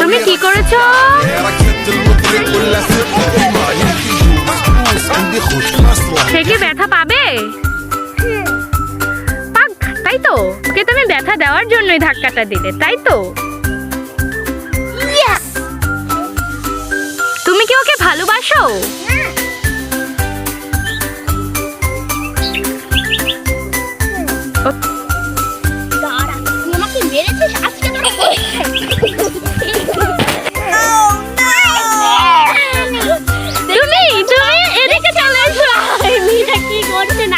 তুমি কি করেছো? সে কি ব্যথা পাবে? পাক, তাই তো? ওকে তুমি ব্যথা দেওয়ার জন্যই ধাক্কাটা দিলে, তাই তো? তুমি কি ওকে ভালোবাসো? তুমি এদিকে চলে এসো। কি করছেন